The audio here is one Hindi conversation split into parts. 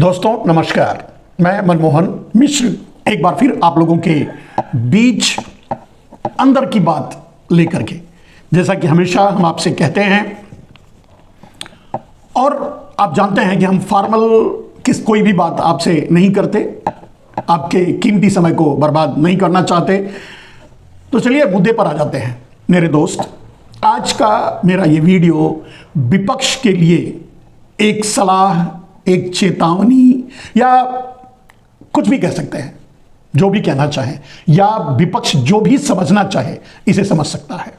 दोस्तों नमस्कार, मैं मनमोहन मिश्र एक बार फिर आप लोगों के बीच अंदर की बात लेकर के, जैसा कि हमेशा हम आपसे कहते हैं और आप जानते हैं कि हम फॉर्मल कोई भी बात आपसे नहीं करते, आपके कीमती समय को बर्बाद नहीं करना चाहते। तो चलिए मुद्दे पर आ जाते हैं मेरे दोस्त। आज का मेरा ये वीडियो विपक्ष के लिए एक सलाह, एक चेतावनी या कुछ भी कह सकते हैं, जो भी कहना चाहे या विपक्ष जो भी समझना चाहे इसे समझ सकता है।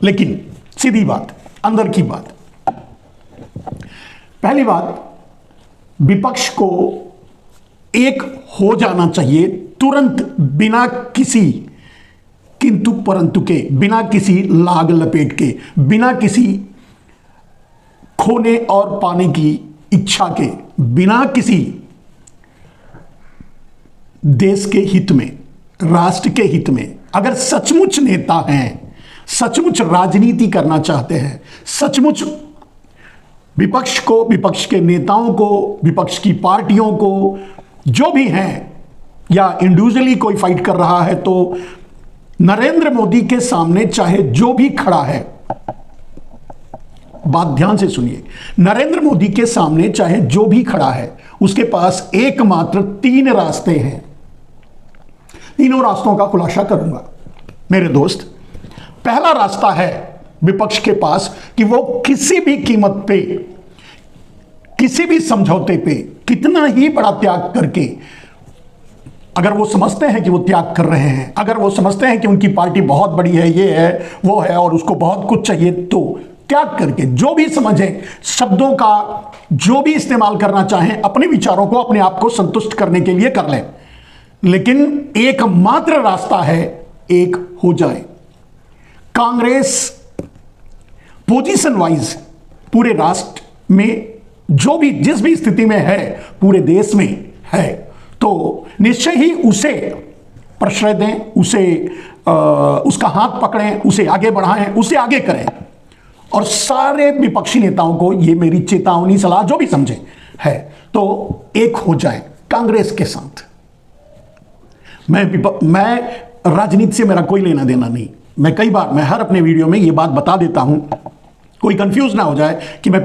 लेकिन सीधी बात, अंदर की बात, पहली बात, विपक्ष को एक हो जाना चाहिए तुरंत, बिना किसी किंतु परंतु के, बिना किसी लाग लपेट के, बिना किसी खोने और पाने की इच्छा के, बिना किसी देश के हित में, राष्ट्र के हित में, अगर सचमुच नेता हैं, सचमुच राजनीति करना चाहते हैं, सचमुच विपक्ष को, विपक्ष के नेताओं को, विपक्ष की पार्टियों को, जो भी हैं, या इंडिविजुअली कोई फाइट कर रहा है, तो नरेंद्र मोदी के सामने चाहे जो भी खड़ा है, बात ध्यान से सुनिए, नरेंद्र मोदी के सामने चाहे जो भी खड़ा है, उसके पास एकमात्र 3 रास्ते हैं। तीनों रास्तों का खुलासा करूंगा मेरे दोस्त। पहला रास्ता है विपक्ष के पास कि वो किसी भी कीमत पे, किसी भी समझौते पे, कितना ही बड़ा त्याग करके, अगर वो समझते हैं कि वो त्याग कर रहे हैं, अगर वो समझते हैं कि उनकी पार्टी बहुत बड़ी है, ये है वो है और उसको बहुत कुछ चाहिए, तो त्याग करके जो भी समझें, शब्दों का जो भी इस्तेमाल करना चाहें, अपने विचारों को, अपने आप को संतुष्ट करने के लिए कर लें। लेकिन एकमात्र रास्ता है, एक हो जाए। कांग्रेस पोजीशन वाइज पूरे राष्ट्र में जो भी, जिस भी स्थिति में है, पूरे देश में है, तो निश्चय ही उसे प्रश्रय दें, उसे उसका हाथ पकड़ें, उसे आगे बढ़ाएं, उसे आगे करें। और सारे विपक्षी नेताओं को ये मेरी चेतावनी, सलाह, जो भी समझे है, तो एक हो जाए कांग्रेस के साथ। मैं राजनीति से मेरा कोई लेना देना नहीं। मैं कई बार, मैं हर अपने वीडियो में ये बात बता देता हूं, कोई कंफ्यूज ना हो जाए कि मैं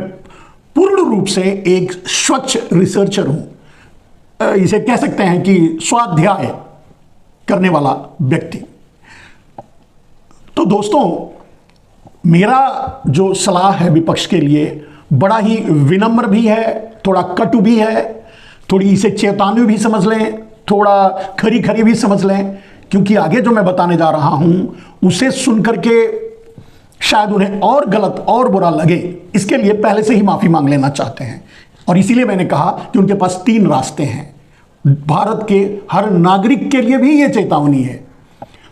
पूर्ण रूप से एक स्वच्छ रिसर्चर हूं, इसे कह सकते हैं कि स्वाध्याय करने वाला व्यक्ति। तो दोस्तों, मेरा जो सलाह है विपक्ष के लिए बड़ा ही विनम्र भी है, थोड़ा कटु भी है, थोड़ी इसे चेतावनी भी समझ लें, थोड़ा खरी खरी भी समझ लें, क्योंकि आगे जो मैं बताने जा रहा हूं उसे सुनकर के शायद उन्हें और गलत और बुरा लगे, इसके लिए पहले से ही माफी मांग लेना चाहते हैं। और इसीलिए मैंने कहा कि उनके पास 3 रास्ते हैं। भारत के हर नागरिक के लिए भी यह चेतावनी है।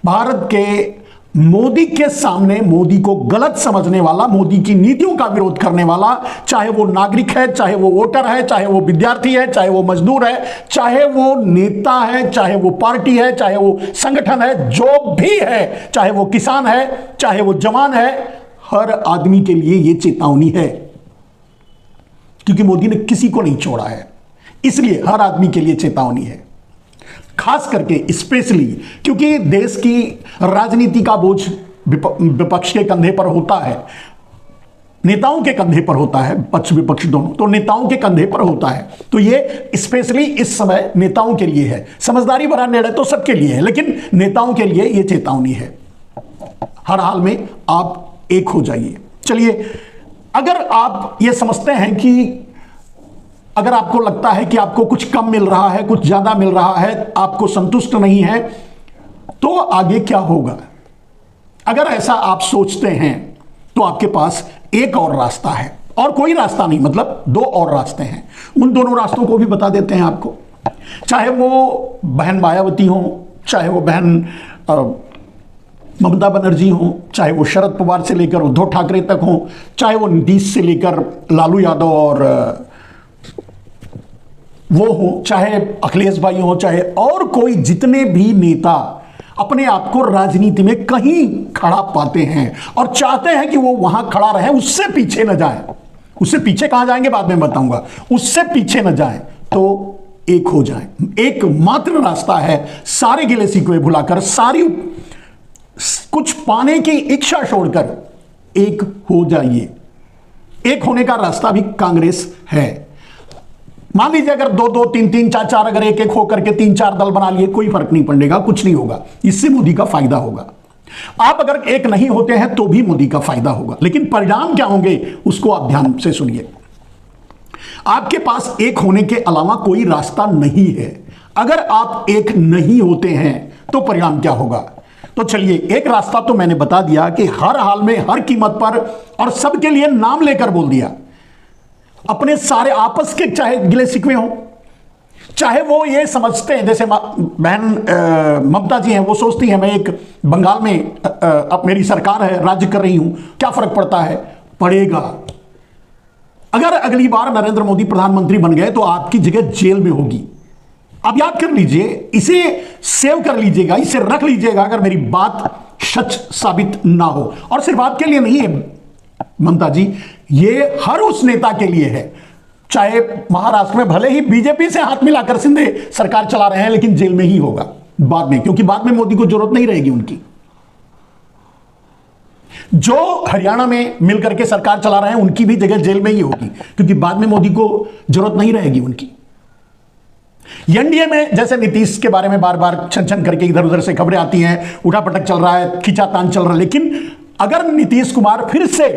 भारत के मोदी के सामने, मोदी को गलत समझने वाला, मोदी की नीतियों का विरोध करने वाला, चाहे वो नागरिक है, चाहे वो वोटर है, चाहे वो विद्यार्थी है, चाहे वो मजदूर है, चाहे वो नेता है, चाहे वो पार्टी है, चाहे वो संगठन है, जो भी है, चाहे वो किसान है, चाहे वो जवान है, हर आदमी के लिए ये चेतावनी है। क्योंकि मोदी ने किसी को नहीं छोड़ा है, इसलिए हर आदमी के लिए चेतावनी है। खास करके स्पेशली क्योंकि देश की राजनीति का बोझ विपक्ष के कंधे पर होता है, नेताओं के कंधे पर होता है, पक्ष विपक्ष दोनों, तो नेताओं के कंधे पर होता है। तो ये स्पेशली इस समय नेताओं के लिए है। समझदारी भरा निर्णय तो सबके लिए है, लेकिन नेताओं के लिए ये चेतावनी है। हर हाल में आप एक हो जाइए। चलिए, अगर आप ये समझते हैं कि, अगर आपको लगता है कि आपको कुछ कम मिल रहा है, कुछ ज्यादा मिल रहा है, आपको संतुष्ट नहीं है, तो आगे क्या होगा? अगर ऐसा आप सोचते हैं तो आपके पास एक और रास्ता है, और कोई रास्ता नहीं, मतलब 2 और रास्ते हैं। उन दोनों रास्तों को भी बता देते हैं आपको। चाहे वो बहन मायावती हो, चाहे वो बहन ममता बनर्जी हो, चाहे वो शरद पवार से लेकर उद्धव ठाकरे तक हो, चाहे वो नीतीश से लेकर लालू यादव और वो हो, चाहे अखिलेश भाई हो, चाहे और कोई, जितने भी नेता अपने आप को राजनीति में कहीं खड़ा पाते हैं और चाहते हैं कि वो वहां खड़ा रहे, उससे पीछे न जाए, उससे पीछे कहां जाएंगे बाद में बताऊंगा, उससे पीछे न जाए, तो एक हो जाए। एकमात्र रास्ता है, सारे गिले शिकवे भुलाकर, सारी कुछ पाने की इच्छा छोड़कर एक हो जाइए। एक होने का रास्ता भी कांग्रेस है। मान लीजिए अगर दो दो तीन तीन चार चार अगर एक एक होकर के तीन चार दल बना लिए, कोई फर्क नहीं पड़ेगा, कुछ नहीं होगा, इससे मोदी का फायदा होगा। आप अगर एक नहीं होते हैं तो भी मोदी का फायदा होगा, लेकिन परिणाम क्या होंगे उसको आप ध्यान से सुनिए। आपके पास एक होने के अलावा कोई रास्ता नहीं है। अगर आप एक नहीं होते हैं तो परिणाम क्या होगा? तो चलिए, एक रास्ता तो मैंने बता दिया कि हर हाल में, हर कीमत पर, और सबके लिए नाम लेकर बोल दिया। अपने सारे आपस के चाहे गिले शिकवे हों, चाहे वो ये समझते हैं, जैसे बहन ममता जी हैं, वो सोचती हैं मैं एक बंगाल में अब मेरी सरकार है, राज्य कर रही हूं, क्या फर्क पड़ता है? पड़ेगा। अगर अगली बार नरेंद्र मोदी प्रधानमंत्री बन गए तो आपकी जगह जेल में होगी। आप याद कर लीजिए, इसे सेव कर लीजिएगा, इसे रख लीजिएगा, अगर मेरी बात सच साबित ना हो। और सिर्फ आपके लिए नहीं है ममता जी, ये हर उस नेता के लिए है, चाहे महाराष्ट्र में भले ही बीजेपी से हाथ मिलाकर शिंदे सरकार चला रहे हैं, लेकिन जेल में ही होगा बाद में, क्योंकि बाद में मोदी को जरूरत नहीं रहेगी उनकी। जो हरियाणा में मिलकर के सरकार चला रहे हैं उनकी भी जगह जेल में ही होगी, क्योंकि बाद में मोदी को जरूरत नहीं रहेगी उनकी। एनडीए में जैसे नीतीश के बारे में बार बार छन छन करके इधर उधर से खबरें आती हैं, उठापटक चल रहा है, खींचातान चल रहा है, लेकिन अगर नीतीश कुमार फिर से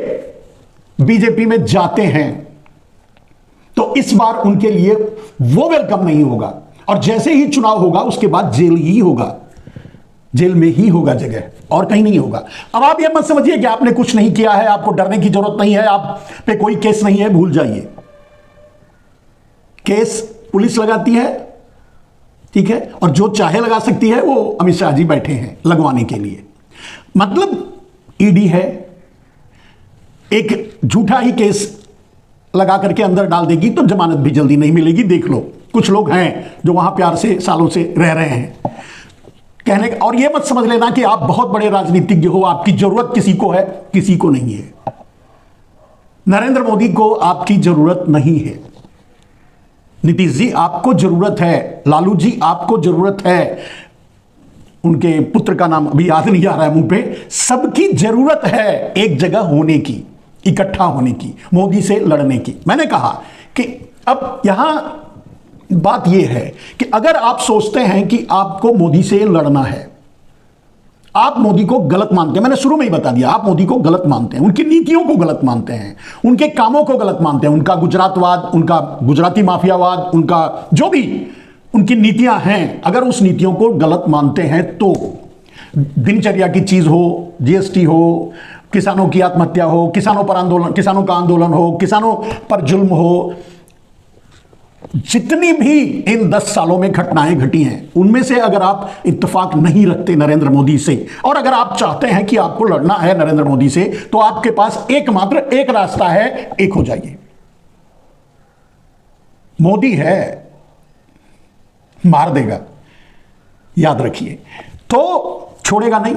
बीजेपी में जाते हैं तो इस बार उनके लिए वो वेलकम नहीं होगा, और जैसे ही चुनाव होगा उसके बाद जेल ही होगा, जेल में ही होगा जगह, और कहीं नहीं होगा। अब आप ये मत समझिए कि आपने कुछ नहीं किया है, आपको डरने की जरूरत नहीं है, आप पे कोई केस नहीं है, भूल जाइए। केस पुलिस लगाती है, ठीक है, और जो चाहे लगा सकती है, वो अमित शाह जी बैठे हैं लगवाने के लिए। मतलब ईडी है, एक झूठा ही केस लगा करके अंदर डाल देगी तो जमानत भी जल्दी नहीं मिलेगी। देख लो, कुछ लोग हैं जो वहां प्यार से सालों से रह रहे हैं कहने का। और यह मत समझ लेना कि आप बहुत बड़े राजनीतिज्ञ हो, आपकी जरूरत किसी को है, किसी को नहीं है। नरेंद्र मोदी को आपकी जरूरत नहीं है, नीतीश जी आपको जरूरत है, लालू जी आपको जरूरत है, उनके पुत्र का नाम अभी याद नहीं आ रहा है मुंह पे, सबकी जरूरत है एक जगह होने की, इकट्ठा होने की, मोदी से लड़ने की। मैंने कहा कि अब यहां बात यह है कि अगर आप सोचते हैं कि आपको मोदी से लड़ना है, आप मोदी को गलत मानते हैं, मैंने शुरू में ही बता दिया, आप मोदी को गलत मानते हैं, उनकी नीतियों को गलत मानते हैं, उनके कामों को गलत मानते हैं, उनका गुजरातवाद, उनका गुजराती माफियावाद, उनका जो भी उनकी नीतियां हैं, अगर उस नीतियों को गलत मानते हैं तो दिनचर्या की चीज हो, जीएसटी हो, किसानों की आत्महत्या हो, किसानों पर आंदोलन, किसानों का आंदोलन हो, किसानों पर जुल्म हो, जितनी भी इन 10 सालों में घटनाएं घटी हैं, उनमें से अगर आप इत्तेफाक नहीं रखते नरेंद्र मोदी से, और अगर आप चाहते हैं कि आपको लड़ना है नरेंद्र मोदी से, तो आपके पास एकमात्र एक रास्ता है, एक हो जाइए। मोदी है, मार देगा, याद रखिए, तो छोड़ेगा नहीं।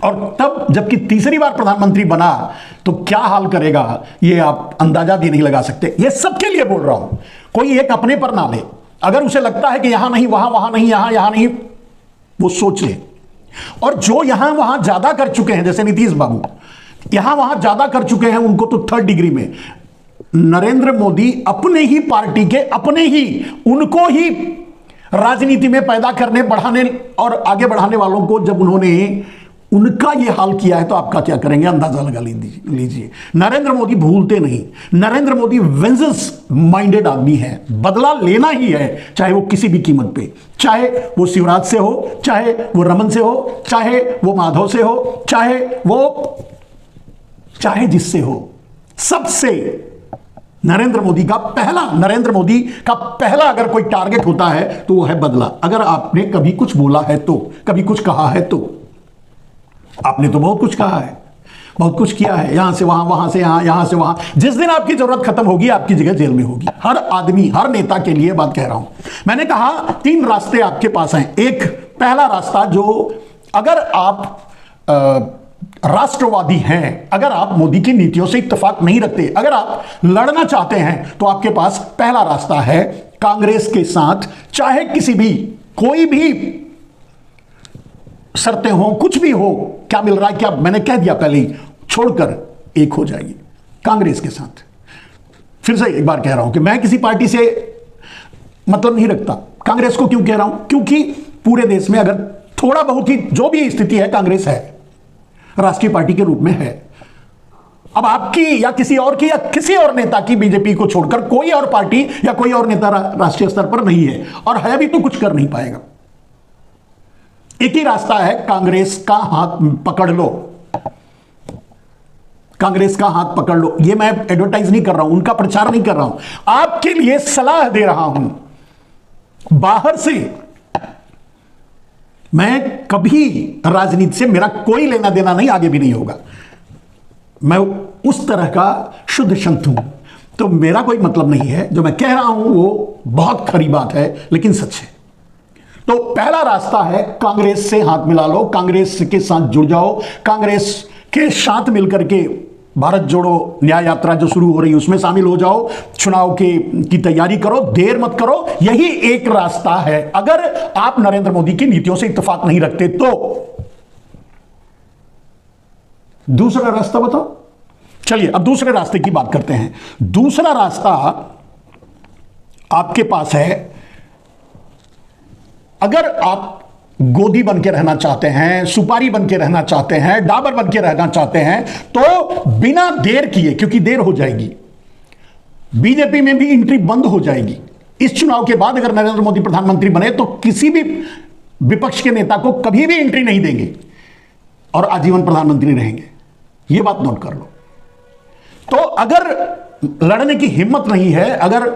और तब जबकि तीसरी बार प्रधानमंत्री बना तो क्या हाल करेगा ये आप अंदाजा भी नहीं लगा सकते। ये सबके लिए बोल रहा हूं, कोई एक अपने पर ना ले। अगर उसे लगता है कि यहां नहीं, वहां नहीं, यहां नहीं, वो सोच ले। और जो यहां वहां ज्यादा कर चुके हैं, जैसे नीतीश बाबू यहां वहां ज्यादा कर चुके हैं, उनको तो 3rd डिग्री में नरेंद्र मोदी अपने ही पार्टी के, अपने ही, उनको ही राजनीति में पैदा करने, बढ़ाने और आगे बढ़ाने वालों को जब उन्होंने उनका यह हाल किया है तो आपका क्या करेंगे, अंदाजा लगा लीजिए। नरेंद्र मोदी भूलते नहीं, नरेंद्र मोदी वेंजेंस माइंडेड आदमी है, बदला लेना ही है, चाहे वो किसी भी कीमत पे, चाहे वो शिवराज से हो, चाहे वो रमन से हो, चाहे वो माधव से हो, चाहे जिससे हो, सबसे नरेंद्र मोदी का पहला अगर कोई टारगेट होता है तो वो है बदला। अगर आपने कभी कुछ बोला है तो, कभी कुछ कहा है तो, आपने तो बहुत कुछ कहा है, बहुत कुछ किया है, यहां से वहां, वहां से यहां, यहां से वहां। जिस दिन आपकी जरूरत खत्म होगी, आपकी जगह जेल में होगी। हर आदमी, हर नेता के लिए बात कह रहा हूं। मैंने कहा 3 रास्ते आपके पास हैं। एक पहला रास्ता, जो अगर आप राष्ट्रवादी हैं, अगर आप मोदी की नीतियों से इत्तेफाक नहीं रखते, अगर आप लड़ना चाहते हैं, तो आपके पास पहला रास्ता है कांग्रेस के साथ, चाहे किसी भी कोई भी शर्तें हो, कुछ भी हो, क्या मिल रहा है, क्या मैंने कह दिया पहले ही, छोड़कर एक हो जाइए कांग्रेस के साथ। फिर से एक बार कह रहा हूं कि मैं किसी पार्टी से मतलब नहीं रखता। कांग्रेस को क्यों कह रहा हूं? क्योंकि पूरे देश में अगर थोड़ा बहुत ही जो भी स्थिति है, कांग्रेस है, राष्ट्रीय पार्टी के रूप में है। अब आपकी या किसी और की या किसी और नेता की, बीजेपी को छोड़कर कोई और पार्टी या कोई और नेता राष्ट्रीय स्तर पर नहीं है, और है भी तो कुछ कर नहीं पाएगा। एक ही रास्ता है, कांग्रेस का हाथ पकड़ लो, कांग्रेस का हाथ पकड़ लो। ये मैं एडवर्टाइज नहीं कर रहा हूं, उनका प्रचार नहीं कर रहा हूं, आपके लिए सलाह दे रहा हूं। बाहर से मैं कभी राजनीति से मेरा कोई लेना देना नहीं, आगे भी नहीं होगा। मैं उस तरह का शुद्ध संत हूं, तो मेरा कोई मतलब नहीं है। जो मैं कह रहा हूं वो बहुत खरी बात है, लेकिन सच है। तो पहला रास्ता है कांग्रेस से हाथ मिला लो, कांग्रेस के साथ जुड़ जाओ, कांग्रेस के साथ मिलकर के भारत जोड़ो न्याय यात्रा जो शुरू हो रही है उसमें शामिल हो जाओ, चुनाव की तैयारी करो, देर मत करो। यही एक रास्ता है, अगर आप नरेंद्र मोदी की नीतियों से इत्तेफाक नहीं रखते तो। दूसरा रास्ता बताओ। चलिए अब दूसरे रास्ते की बात करते हैं। दूसरा रास्ता आपके पास है, अगर आप गोदी बन के रहना चाहते हैं, सुपारी बन के रहना चाहते हैं, डाबर बन के रहना चाहते हैं, तो बिना देर किए, क्योंकि देर हो जाएगी, बीजेपी में भी एंट्री बंद हो जाएगी। इस चुनाव के बाद अगर नरेंद्र मोदी प्रधानमंत्री बने तो किसी भी विपक्ष के नेता को कभी भी एंट्री नहीं देंगे और आजीवन प्रधानमंत्री रहेंगे। यह बात नोट कर लो। तो अगर लड़ने की हिम्मत नहीं है, अगर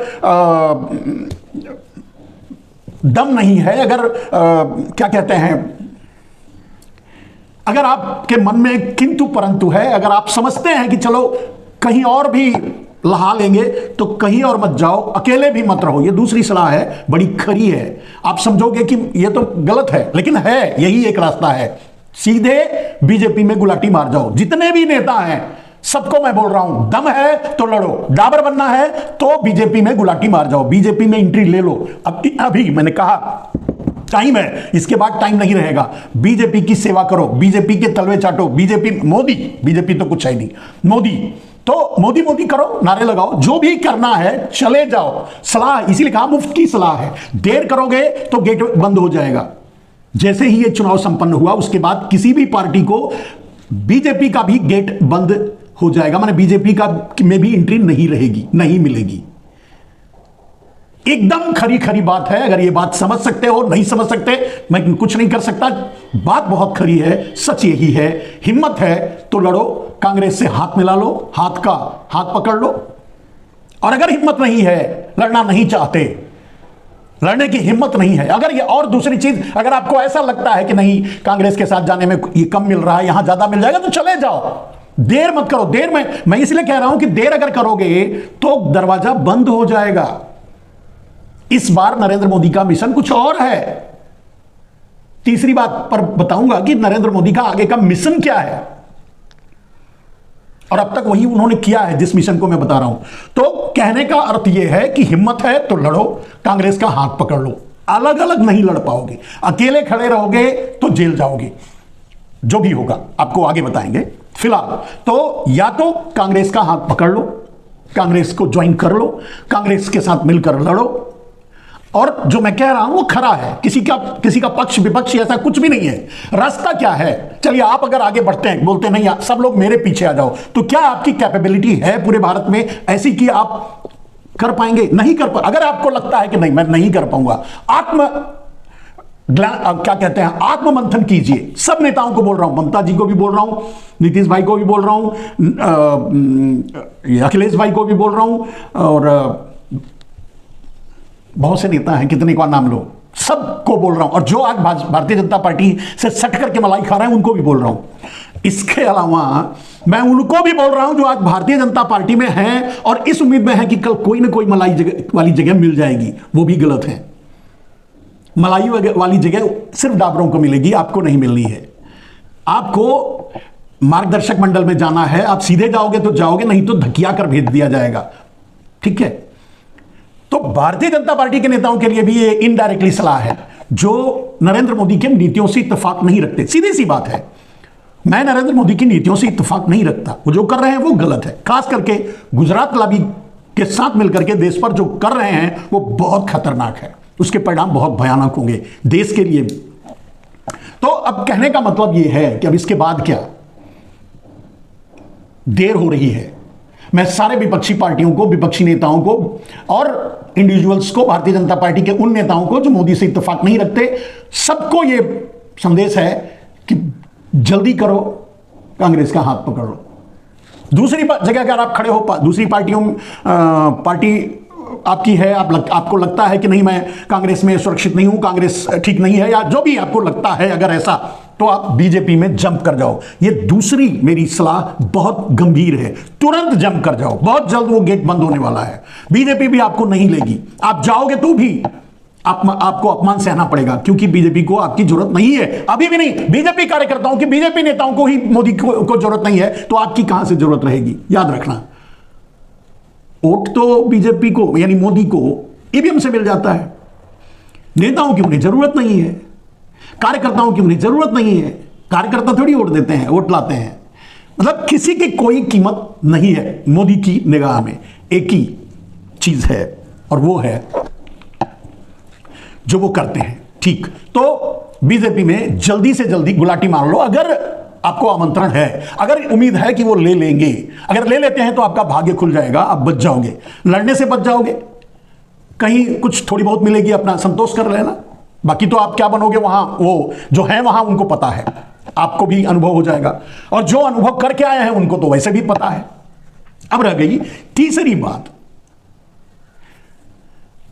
दम नहीं है, अगर क्या कहते हैं, अगर आपके मन में किंतु परंतु है, अगर आप समझते हैं कि चलो कहीं और भी लहा लेंगे, तो कहीं और मत जाओ, अकेले भी मत रहो। ये दूसरी सलाह है, बड़ी खरी है। आप समझोगे कि ये तो गलत है, लेकिन है, यही एक रास्ता है। सीधे बीजेपी में गुलाटी मार जाओ। जितने भी नेता हैं सबको मैं बोल रहा हूं, दम है तो लड़ो, डाबर बनना है तो बीजेपी में गुलाटी मार जाओ, बीजेपी में एंट्री ले लो। अभी मैंने कहा टाइम है, इसके बाद टाइम नहीं रहेगा। बीजेपी की सेवा करो, बीजेपी के तलवे चाटो, बीजेपी तो कुछ है नहीं, मोदी तो मोदी मोदी करो, नारे लगाओ, जो भी करना है चले जाओ। सलाह इसीलिए कहा मुफ्त की सलाह है। देर करोगे तो गेट बंद हो जाएगा। जैसे ही ये चुनाव संपन्न हुआ उसके बाद किसी भी पार्टी को बीजेपी का भी गेट बंद हो जाएगा, माने बीजेपी का में भी एंट्री नहीं रहेगी, नहीं मिलेगी। एकदम खरी खरी बात है। अगर ये बात समझ सकते हो, नहीं समझ सकते मैं कुछ नहीं कर सकता। बात बहुत खरी है, सच यही है। हिम्मत है तो लड़ो, कांग्रेस से हाथ मिला लो, हाथ पकड़ लो। और अगर हिम्मत नहीं है, लड़ना नहीं चाहते, लड़ने की हिम्मत नहीं है, अगर ये और दूसरी चीज, अगर आपको ऐसा लगता है कि नहीं कांग्रेस के साथ जाने में ये कम मिल रहा है, यहां ज्यादा मिल जाएगा, तो चले जाओ। देर मत करो। देर में मैं इसलिए कह रहा हूं कि देर अगर करोगे तो दरवाजा बंद हो जाएगा। इस बार नरेंद्र मोदी का मिशन कुछ और है। तीसरी बात पर बताऊंगा कि नरेंद्र मोदी का आगे का मिशन क्या है, और अब तक वही उन्होंने किया है जिस मिशन को मैं बता रहा हूं। तो कहने का अर्थ यह है कि हिम्मत है तो लड़ो, कांग्रेस का हाथ पकड़ लो। अलग अलग नहीं लड़ पाओगे, अकेले खड़े रहोगे तो जेल जाओगे। जो भी होगा आपको आगे बताएंगे। फिलहाल तो या तो कांग्रेस का हाथ पकड़ लो, कांग्रेस को ज्वाइन कर लो, कांग्रेस के साथ मिलकर लड़ो। और जो मैं कह रहा हूं वो खरा है, किसी का पक्ष विपक्ष ऐसा कुछ भी नहीं है। रास्ता क्या है? चलिए आप अगर आगे बढ़ते हैं, बोलते नहीं सब लोग मेरे पीछे आ जाओ, तो क्या आपकी कैपेबिलिटी है पूरे भारत में ऐसी कि आप कर पाएंगे? नहीं कर पा। अगर आपको लगता है कि नहीं मैं नहीं कर पाऊंगा, क्या कहते हैं, आत्ममंथन कीजिए। सब नेताओं को बोल रहा हूं, ममता जी को भी बोल रहा हूं, नीतीश भाई को भी बोल रहा हूं, अखिलेश भाई को भी बोल रहा हूं, और बहुत से नेता हैं, कितने का नाम लो, सबको बोल रहा हूं। और जो आज भारतीय जनता पार्टी से सट करके मलाई खा रहे हैं उनको भी बोल रहा हूं। इसके अलावा मैं उनको भी बोल रहा हूं जो आज भारतीय जनता पार्टी में हैं और इस उम्मीद में है कि कल कोई ना कोई मलाई वाली जगह मिल जाएगी। वो भी गलत है। मलाई वाली जगह सिर्फ डाबरों को मिलेगी, आपको नहीं मिलनी है। आपको मार्गदर्शक मंडल में जाना है, आप सीधे जाओगे तो जाओगे, नहीं तो धकिया कर भेज दिया जाएगा। ठीक है, तो भारतीय जनता पार्टी के नेताओं के लिए भी ये इनडायरेक्टली सलाह है जो नरेंद्र मोदी के नीतियों से इत्तेफाक नहीं रखते। सीधी सी बात है, मैं नरेंद्र मोदी की नीतियों से इत्तेफाक नहीं रखता। वो जो कर रहे हैं वो गलत है, खास करके गुजरात लॉबी के साथ मिलकर के देश पर जो कर रहे हैं वो बहुत खतरनाक है, उसके परिणाम बहुत भयानक होंगे देश के लिए। तो अब कहने का मतलब यह है कि अब इसके बाद क्या, देर हो रही है। मैं सारे विपक्षी पार्टियों को, विपक्षी नेताओं को और इंडिविजुअल्स को, भारतीय जनता पार्टी के उन नेताओं को जो मोदी से इत्तेफाक नहीं रखते, सबको यह संदेश है कि जल्दी करो, कांग्रेस का हाथ पकड़ लो। दूसरी जगह अगर आप खड़े हो, दूसरी पार्टी आपकी है, आपको लगता है कि नहीं मैं कांग्रेस में सुरक्षित नहीं हूं, कांग्रेस ठीक नहीं है, या जो भी आपको लगता है अगर ऐसा, तो आप बीजेपी में जंप कर जाओ। ये दूसरी मेरी सलाह बहुत गंभीर है, तुरंत जंप कर जाओ, बहुत जल्द वो गेट बंद होने वाला है। बीजेपी भी आपको नहीं लेगी, आप जाओगे तो भी आपको अपमान सहना पड़ेगा, क्योंकि बीजेपी को आपकी जरूरत नहीं है, अभी भी नहीं। बीजेपी कार्यकर्ताओं की, बीजेपी नेताओं को ही मोदी को जरूरत नहीं है, तो आपकी कहां से जरूरत रहेगी। याद रखना, वोट तो बीजेपी को यानी मोदी को ईवीएम से मिल जाता है, नेताओं की उन्हें जरूरत नहीं है, कार्यकर्ताओं की उन्हें जरूरत नहीं है। कार्यकर्ता थोड़ी वोट देते हैं, वोट लाते हैं। मतलब किसी की कोई कीमत नहीं है मोदी की निगाह में। एक ही चीज है और वो है जो वो करते हैं। ठीक, तो बीजेपी में जल्दी से जल्दी गुलाटी मार लो अगर आपको आमंत्रण है, अगर उम्मीद है कि वो ले लेंगे। अगर ले लेते हैं तो आपका भाग्य खुल जाएगा, आप बच जाओगे, लड़ने से बच जाओगे, कहीं कुछ थोड़ी बहुत मिलेगी, अपना संतोष कर लेना। बाकी तो आप क्या बनोगे वहां, वो जो है वहां उनको पता है, आपको भी अनुभव हो जाएगा, और जो अनुभव करके आए हैं उनको तो वैसे भी पता है। अब रह गई तीसरी बात,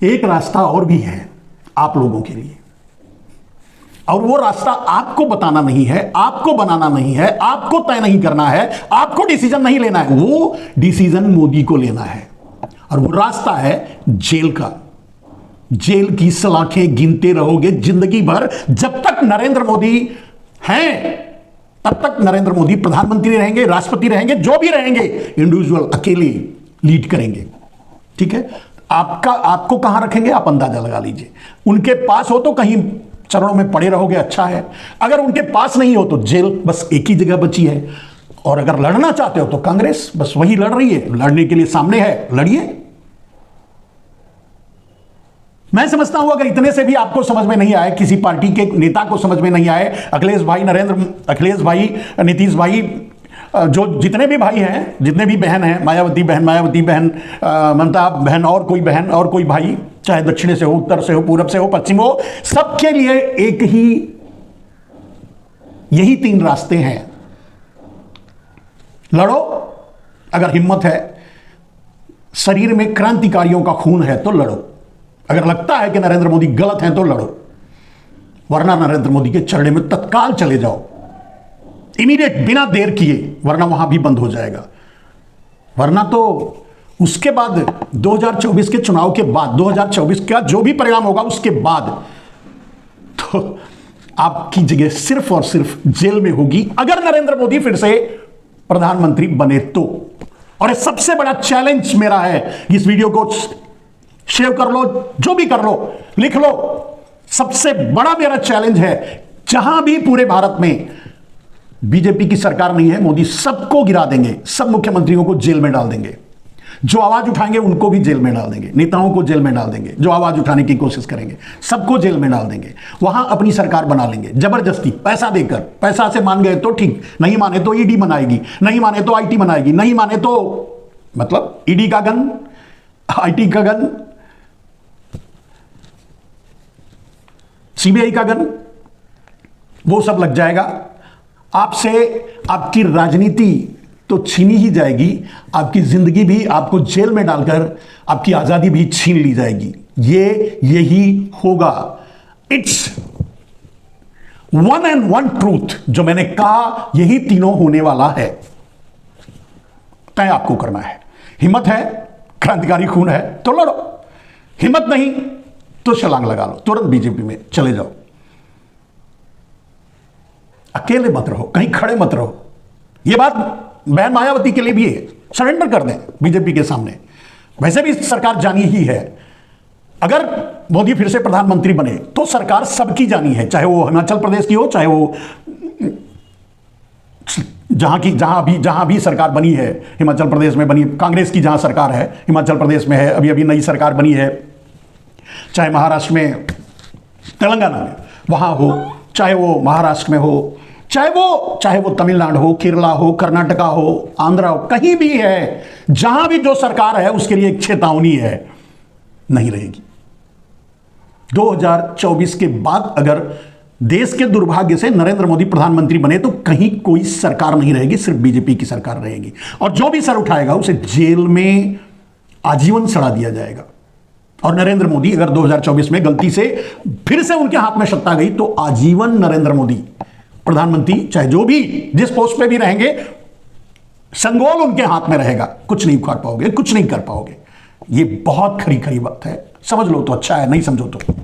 एक रास्ता और भी है आप लोगों के लिए, और वो रास्ता आपको बताना नहीं है, आपको बनाना नहीं है, आपको तय नहीं करना है, आपको डिसीजन नहीं लेना है, वो डिसीजन मोदी को लेना है। और वो रास्ता है जेल का। जेल की सलाखें गिनते रहोगे जिंदगी भर, जब तक नरेंद्र मोदी हैं तब तक नरेंद्र मोदी प्रधानमंत्री रहेंगे, राष्ट्रपति रहेंगे, जो भी रहेंगे, इंडिविजुअल अकेले लीड करेंगे। ठीक है, आपको कहां रखेंगे आप अंदाजा लगा लीजिए। उनके पास हो तो कहीं चरणों में पड़े रहोगे, अच्छा है। अगर उनके पास नहीं हो तो जेल बस एक ही जगह बची है। और अगर लड़ना चाहते हो तो कांग्रेस बस वही लड़ रही है, लड़ने के लिए सामने है, लड़िए। मैं समझता हूं अगर इतने से भी आपको समझ में नहीं आए, किसी पार्टी के नेता को समझ में नहीं आए, अखिलेश भाई, नीतीश भाई, जो जितने भी भाई हैं, जितने भी बहन हैं, मायावती बहन, ममता बहन, और कोई भाई, चाहे दक्षिण से हो, उत्तर से हो, पूरब से हो, पश्चिम हो, सबके लिए एक ही, यही 3 रास्ते हैं। लड़ो अगर हिम्मत है, शरीर में क्रांतिकारियों का खून है तो लड़ो। अगर लगता है कि नरेंद्र मोदी गलत हैं तो लड़ो, वरना नरेंद्र मोदी के चरणों में तत्काल चले जाओ, इमीडिएट, बिना देर किए, वरना वहां भी बंद हो जाएगा। वरना तो उसके बाद 2024 के चुनाव के बाद, 2024 का जो भी परिणाम होगा उसके बाद, तो आपकी जगह सिर्फ और सिर्फ जेल में होगी, अगर नरेंद्र मोदी फिर से प्रधानमंत्री बने तो। और सबसे बड़ा चैलेंज मेरा है, इस वीडियो को शेयर कर लो, जो भी कर लो, लिख लो, सबसे बड़ा मेरा चैलेंज है, जहां भी पूरे भारत में बीजेपी की सरकार नहीं है, मोदी सबको गिरा देंगे, सब मुख्यमंत्रियों को जेल में डाल देंगे, जो आवाज उठाएंगे उनको भी जेल में डाल देंगे, नेताओं को जेल में डाल देंगे, जो आवाज उठाने की कोशिश करेंगे सबको जेल में डाल देंगे। वहां अपनी सरकार बना लेंगे जबरदस्ती, पैसा देकर। पैसा से मान गए तो ठीक, नहीं माने तो ईडी बनाएगी, नहीं माने तो आईटी बनाएगी, नहीं माने तो मतलब ईडी का गन, आईटी का गन, सीबीआई का गन, वो सब लग जाएगा। आपसे आपकी राजनीति तो छीनी ही जाएगी, आपकी जिंदगी भी आपको जेल में डालकर आपकी आजादी भी छीन ली जाएगी। यही होगा। It's one and one truth, जो मैंने कहा, यही तीनों होने वाला है। तय आपको करना है। हिम्मत है, क्रांतिकारी खून है तो लड़ो, हिम्मत नहीं तो छलांग लगा लो, तुरंत बीजेपी में चले जाओ। अकेले मत रहो, कहीं खड़े मत रहो, ये बात बहन मायावती के लिए भी है, सरेंडर कर दें बीजेपी के सामने। वैसे भी सरकार जानी ही है, अगर मोदी फिर से प्रधानमंत्री बने तो सरकार सबकी जानी है, चाहे वो हिमाचल प्रदेश की हो, चाहे वो जहां भी सरकार बनी है। हिमाचल प्रदेश में बनी कांग्रेस की जहां सरकार है, हिमाचल प्रदेश में है, अभी अभी नई सरकार बनी है, चाहे महाराष्ट्र में, तेलंगाना में वहां हो, चाहे वो महाराष्ट्र में हो, चाहे वो तमिलनाडु हो, केरला हो, कर्नाटका हो, आंध्रा हो, कहीं भी है, जहां भी जो सरकार है उसके लिए एक चेतावनी है, नहीं रहेगी। 2024 के बाद अगर देश के दुर्भाग्य से नरेंद्र मोदी प्रधानमंत्री बने तो कहीं कोई सरकार नहीं रहेगी, सिर्फ बीजेपी की सरकार रहेगी, और जो भी सर उठाएगा उसे जेल में आजीवन सड़ा दिया जाएगा। और नरेंद्र मोदी अगर 2024 में गलती से फिर से उनके हाथ में सत्ता गई तो आजीवन नरेंद्र मोदी प्रधानमंत्री, चाहे जो भी जिस पोस्ट पे भी रहेंगे, संगोल उनके हाथ में रहेगा, कुछ नहीं उखाड़ पाओगे, कुछ नहीं कर पाओगे। ये बहुत खरी खरी बात है, समझ लो तो अच्छा है, नहीं समझो तो